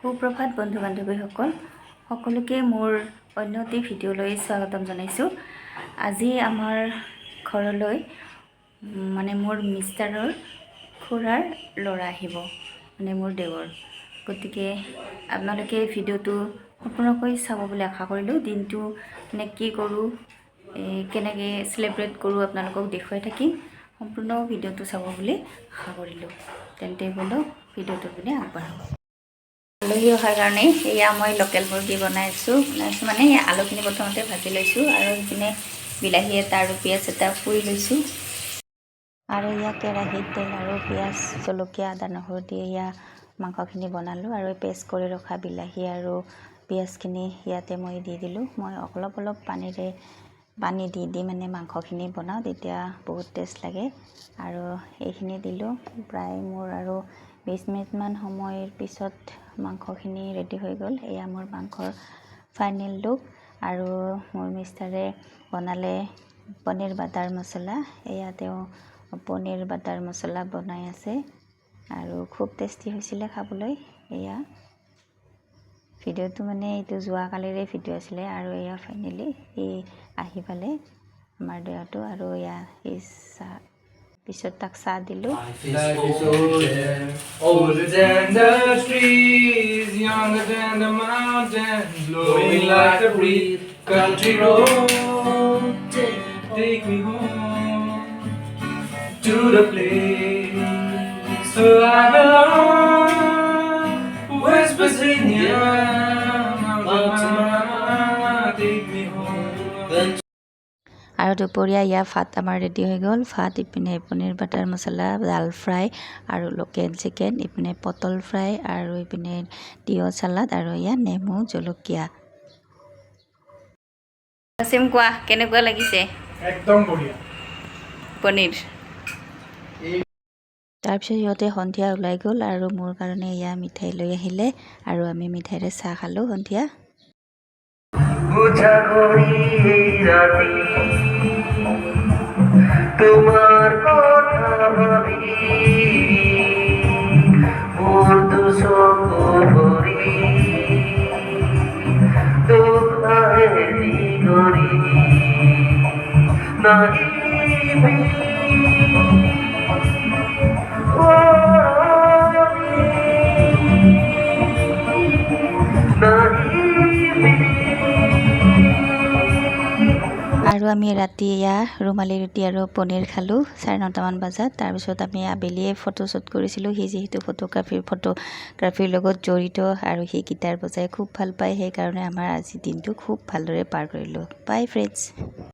সুপ্ৰভাত বন্ধু বান্ধৱীসকল সকলোকে মোৰ অন্য এটি ভিডিঅ'লৈ স্বাগতম জনাইছোঁ। আজি আমাৰ ঘৰলৈ মানে মোৰ মিষ্টাৰৰ খুৰাৰ ল'ৰা আহিব, মানে মোৰ দেৱৰ। গতিকে আপোনালোকে ভিডিঅ'টো সম্পূৰ্ণকৈ চাব বুলি আশা কৰিলোঁ। দিনটো মানে কি কৰোঁ, কেনেকৈ চেলিব্ৰেট কৰোঁ আপোনালোকক দেখুৱাই থাকিম। সম্পূৰ্ণ ভিডিঅ'টো চাব বুলি আশা কৰিলোঁ। তেন্তে বলক ভিডিঅ'টোৰ পিনে আগবাঢ়োঁ। আলহী অহাৰ কাৰণে এয়া মই লোকেল মুৰ্গী বনাইছোঁ মানে আলুখিনি প্ৰথমতে ভাজি লৈছোঁ আৰু ইপিনে বিলাহী এটা আৰু পিঁয়াজ এটা পুৰি লৈছোঁ আৰু এয়া কেৰাহীত তেল আৰু পিঁয়াজ জলকীয়া আদা নহৰু দি এয়া মাংসখিনি বনালোঁ আৰু পেষ্ট কৰি ৰখা বিলাহী আৰু পিঁয়াজখিনি ইয়াতে মই দি দিলোঁ। মই অলপ পানী দি মানে মাংসখিনি বনাওঁ, তেতিয়া বহুত টেষ্ট লাগে আৰু এইখিনি দিলোঁ। প্ৰায় মোৰ আৰু 20 মিনিটমান সময়ৰ পিছত মাংসখিনি ৰেডি হৈ গ'ল। এয়া মোৰ মাংসৰ ফাইনেল লুক। আৰু মোৰ মিষ্টাৰে বনালে পনীৰ বাটাৰ মছলা। এয়া তেওঁ পনীৰ বাটাৰ মছলা বনাই আছে আৰু খুব টেষ্টি হৈছিলে খাবলৈ। এয়া ভিডিঅ'টো মানে এইটো যোৱাকালিৰে ভিডিঅ' আছিলে আৰু এয়া ফাইনেলি আহি পালে আমাৰ দেউতাটো আৰু এয়া পিছত তাক চাহ দিলোঁ। Older than the trees, younger than the mountains, blowing like a breeze. Country road, take me home to the place where I belong. West Virginia, Mountain Mama, take me home. আৰু দুপৰীয়া ইয়াৰ ভাত আমাৰ ৰেডি হৈ গ'ল। ভাত ইপিনে paneer butter মছলা, ডাল fry আৰু লোকেল চিকেন, ইপিনে পটল ফ্ৰাই আৰু ইপিনে তিয়ঁহ চালাড আৰু এয়া নেমু জলকীয়া। চিম কোৱা কেনেকুৱা লাগিছে? একদম বঢ়িয়া পনীৰ। তাৰপিছত সিহঁতে সন্ধিয়া ওলাই গ'ল আৰু মোৰ কাৰণে এয়া মিঠাই লৈ আহিলে আৰু আমি মিঠাইৰে চাহ খালোঁ সন্ধিয়া। তোমাৰ কথা ভাবি মোৰ দুসঙ্গ ভৰি তোখায় দিগৰি নাহিবি আৰু আমি ৰাতি এয়া ৰুমালী ৰুটি আৰু পনীৰ খালোঁ 9:30মান বজাত। তাৰপিছত আমি আবেলিয়ে ফটোশ্বুট কৰিছিলোঁ। সি যিহেতু ফটোগ্ৰাফীৰ লগত জড়িত আৰু সি গিটাৰ বজাই খুব ভাল পায়, সেইকাৰণে আমাৰ আজি দিনটো খুব ভালদৰে পাৰ কৰিলোঁ। বাই ফ্ৰেণ্ডছ।